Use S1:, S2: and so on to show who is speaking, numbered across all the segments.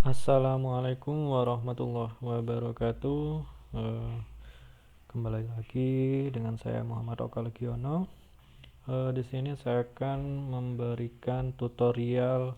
S1: Assalamualaikum warahmatullahi wabarakatuh. Eh, Kembali lagi dengan saya Muhammad Oka Legiono. Di sini saya akan memberikan tutorial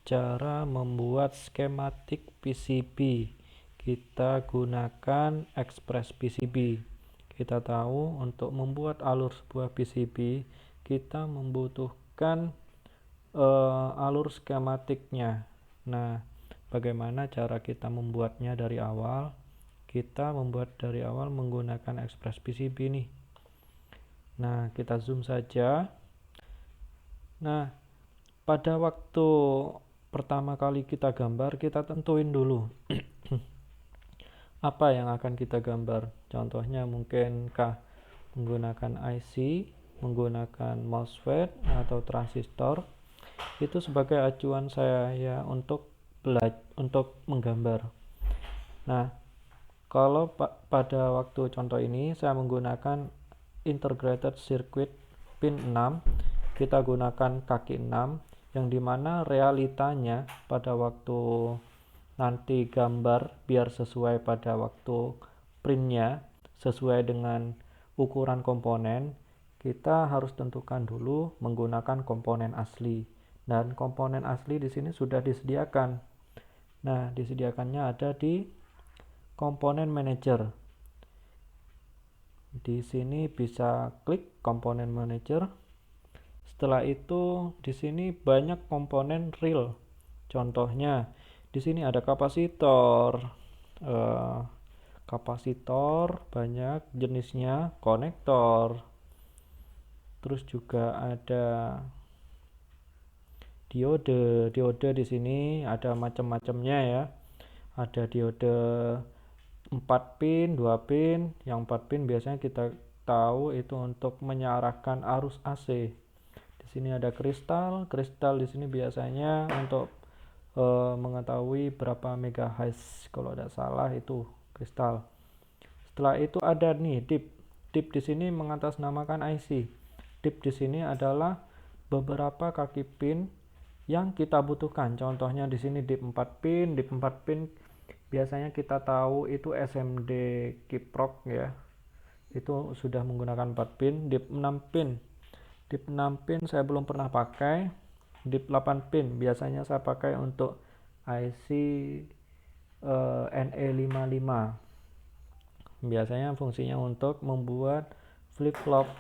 S1: cara membuat skematik PCB. Kita gunakan Express PCB. Kita tahu untuk membuat alur sebuah PCB kita membutuhkan alur skematiknya. Nah, bagaimana cara kita membuatnya dari awal? Kita membuat dari awal menggunakan Express PCB nih. Nah, kita zoom saja. Nah, pada waktu pertama kali kita gambar, kita tentuin dulu apa yang akan kita gambar. Contohnya mungkinkah menggunakan IC, menggunakan MOSFET atau transistor. Itu sebagai acuan saya ya untuk menggambar. Nah, kalau pada waktu contoh ini saya menggunakan integrated circuit pin 6, kita gunakan kaki 6 yang dimana realitanya pada waktu nanti gambar biar sesuai pada waktu printnya sesuai dengan ukuran komponen, kita harus tentukan dulu menggunakan komponen asli. Dan komponen asli di sini sudah disediakan. Nah, disediakannya ada di komponen manager. Di sini bisa klik komponen manager. Setelah itu di sini banyak komponen real. Contohnya di sini ada kapasitor. Kapasitor banyak jenisnya, konektor. Terus juga ada diode di sini ada macam-macamnya ya. Ada diode 4 pin, 2 pin. Yang 4 pin biasanya kita tahu itu untuk mengarahkan arus AC. Di sini ada kristal. Kristal di sini biasanya untuk mengetahui berapa megahertz kalau tidak salah itu kristal. Setelah itu ada nih dip. Dip di sini mengatasnamakan IC. Dip di sini adalah beberapa kaki pin yang kita butuhkan. Contohnya di sini dip 4 pin, dip 4 pin biasanya kita tahu itu SMD Kiprok ya. Itu sudah menggunakan 4 pin, dip 6 pin. Dip 6 pin saya belum pernah pakai. Dip 8 pin biasanya saya pakai untuk IC NE55. Biasanya fungsinya untuk membuat flip-flop.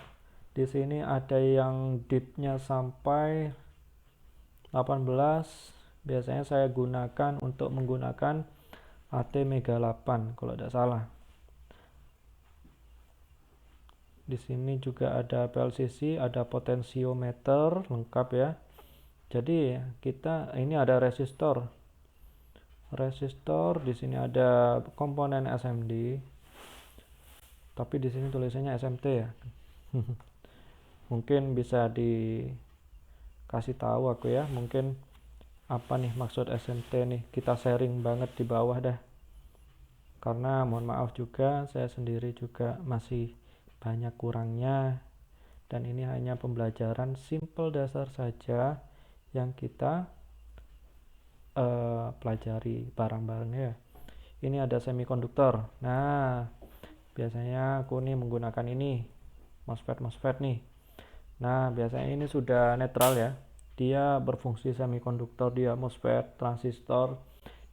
S1: Di sini ada yang dipnya sampai 18. Biasanya saya gunakan untuk menggunakan AT Mega 8 kalau tidak salah. Di sini juga ada PLCC, ada potensiometer lengkap ya. Jadi kita ini ada resistor. Resistor di sini ada komponen SMD. Tapi di sini tulisannya SMT ya. Mungkin bisa dikasih tahu aku ya. Mungkin apa nih maksud SMT nih? Kita sharing banget di bawah dah. Karena mohon maaf juga saya sendiri juga masih banyak kurangnya. Dan ini hanya pembelajaran simple dasar saja yang kita pelajari bareng-bareng ya. Ini ada semikonduktor. Nah, biasanya aku nih menggunakan ini MOSFET nih. Nah, biasanya ini sudah netral ya. Dia berfungsi semikonduktor, dia MOSFET, transistor.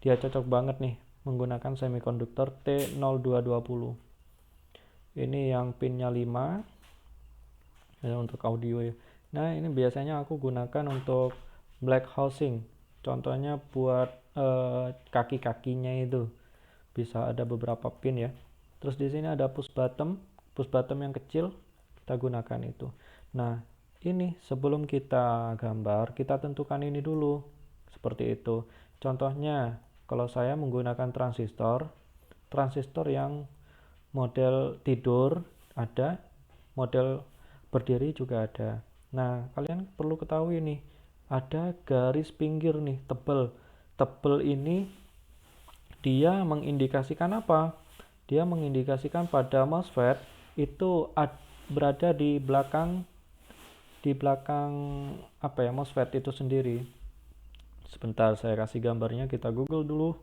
S1: Dia cocok banget nih menggunakan semikonduktor T0220. Ini yang pinnya 5 ya, untuk audio ya. Nah, ini biasanya aku gunakan untuk black housing. Contohnya buat kaki-kakinya itu bisa ada beberapa pin ya. Terus di sini ada push bottom yang kecil kita gunakan itu. Nah, ini sebelum kita gambar kita tentukan ini dulu seperti itu. Contohnya kalau saya menggunakan transistor yang model tidur ada, model berdiri juga ada. Nah, kalian perlu ketahui nih, ada garis pinggir nih tebal. Tebal ini dia mengindikasikan apa? Dia mengindikasikan pada MOSFET itu berada di belakang apa ya, MOSFET itu sendiri. Sebentar saya kasih gambarnya, kita Google dulu.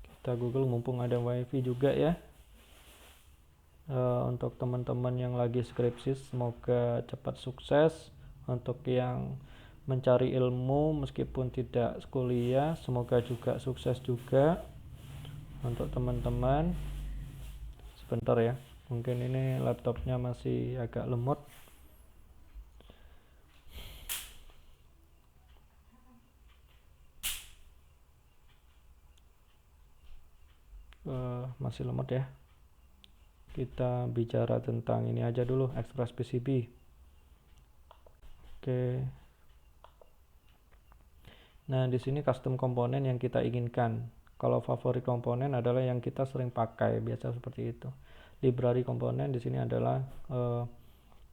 S1: Kita Google mumpung ada wifi juga ya. Untuk teman-teman yang lagi skripsi semoga cepat sukses. Untuk yang mencari ilmu meskipun tidak kuliah semoga juga sukses juga. Untuk teman-teman sebentar ya, mungkin ini laptopnya masih agak lemot. Masih lemot ya. Kita bicara tentang ini aja dulu, Express PCB. Oke. Nah, di sini custom komponen yang kita inginkan. Kalau favorit komponen adalah yang kita sering pakai, biasa seperti itu. Library komponen di sini adalah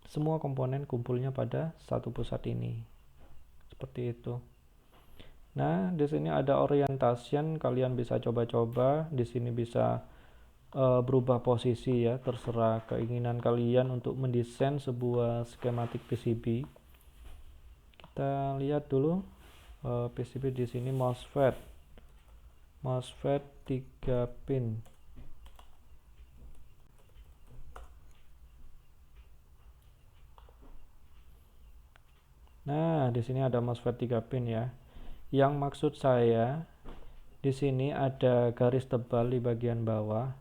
S1: semua komponen kumpulnya pada satu pusat ini. Seperti itu. Nah, di sini ada orientation, kalian bisa coba-coba. Di sini bisa berubah posisi ya, terserah keinginan kalian untuk mendesain sebuah skematik PCB. Kita lihat dulu PCB di sini MOSFET 3 pin. Nah, di sini ada MOSFET 3 pin ya. Yang maksud saya di sini ada garis tebal di bagian bawah.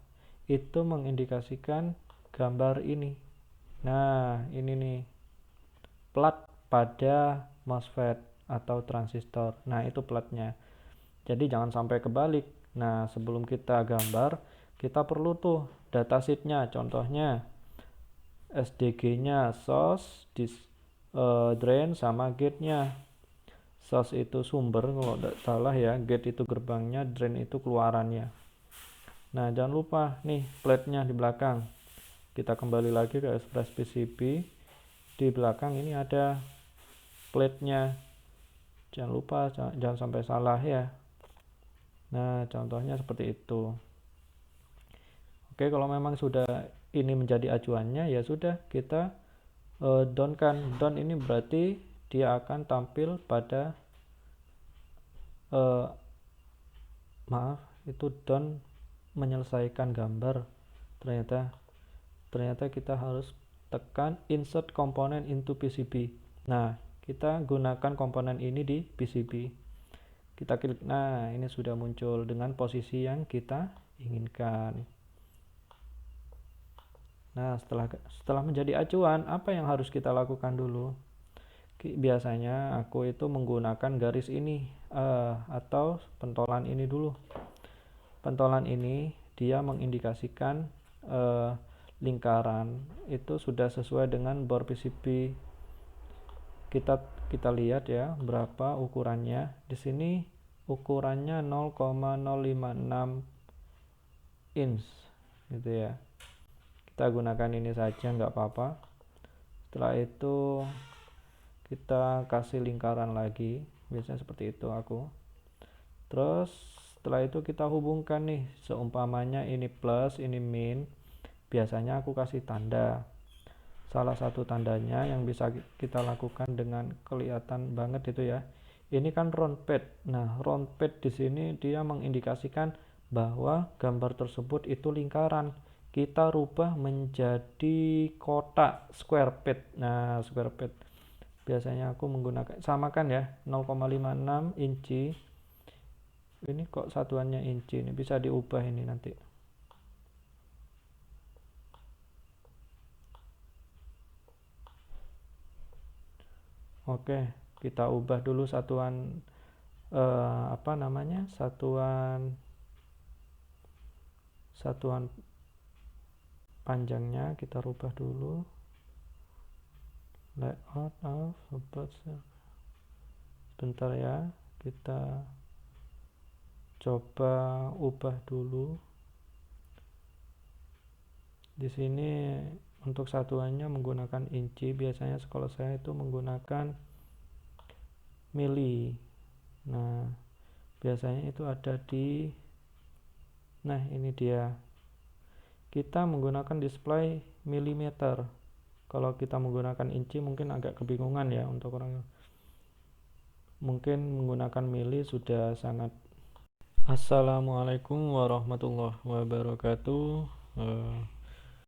S1: Itu mengindikasikan gambar ini. Nah, ini nih plat pada MOSFET atau transistor. Nah, itu platnya. Jadi jangan sampai kebalik. Nah, sebelum kita gambar, kita perlu tuh datasheetnya. Contohnya SDG-nya, source, drain, sama gate-nya. Source itu sumber kalau tidak salah ya, gate itu gerbangnya, drain itu keluarannya. Nah, jangan lupa nih plate-nya di belakang. Kita kembali lagi ke Express PCB. Di belakang ini ada plate-nya. Jangan lupa, jangan sampai salah ya. Nah, contohnya seperti itu. Oke, kalau memang sudah ini menjadi acuannya, ya sudah kita down kan. Down ini berarti dia akan tampil pada maaf, itu down menyelesaikan gambar. Ternyata kita harus tekan insert component into PCB. Nah, kita gunakan komponen ini di PCB. Kita klik, nah ini sudah muncul dengan posisi yang kita inginkan. Nah, setelah menjadi acuan, apa yang harus kita lakukan dulu? Biasanya aku itu menggunakan garis ini atau pentolan ini dulu. Pentolan ini dia mengindikasikan lingkaran itu sudah sesuai dengan bor PCB. Kita lihat ya berapa ukurannya. Di sini ukurannya 0,056 inch gitu ya. Kita gunakan ini saja nggak apa-apa. Setelah itu kita kasih lingkaran lagi, biasanya seperti itu aku. Terus setelah itu kita hubungkan nih, seumpamanya ini plus, ini min. Biasanya aku kasih tanda. Salah satu tandanya yang bisa kita lakukan dengan kelihatan banget itu ya. Ini kan round pad. Nah, round pad di sini dia mengindikasikan bahwa gambar tersebut itu lingkaran. Kita rubah menjadi kotak, square pad. Nah, square pad. Biasanya aku menggunakan, samakan ya, 0,56 inci. Ini kok satuannya inci, ini bisa diubah ini nanti. Oke, kita ubah dulu satuan satuan panjangnya kita rubah dulu. Layout of sebentar ya, kita coba ubah dulu. Di sini untuk satuannya menggunakan inci, biasanya kalau saya itu menggunakan mili. Nah, biasanya itu ada di, nah ini dia, kita menggunakan display milimeter. Kalau kita menggunakan inci mungkin agak kebingungan ya untuk orang mungkin menggunakan mili sudah sangat. Assalamualaikum warahmatullahi wabarakatuh.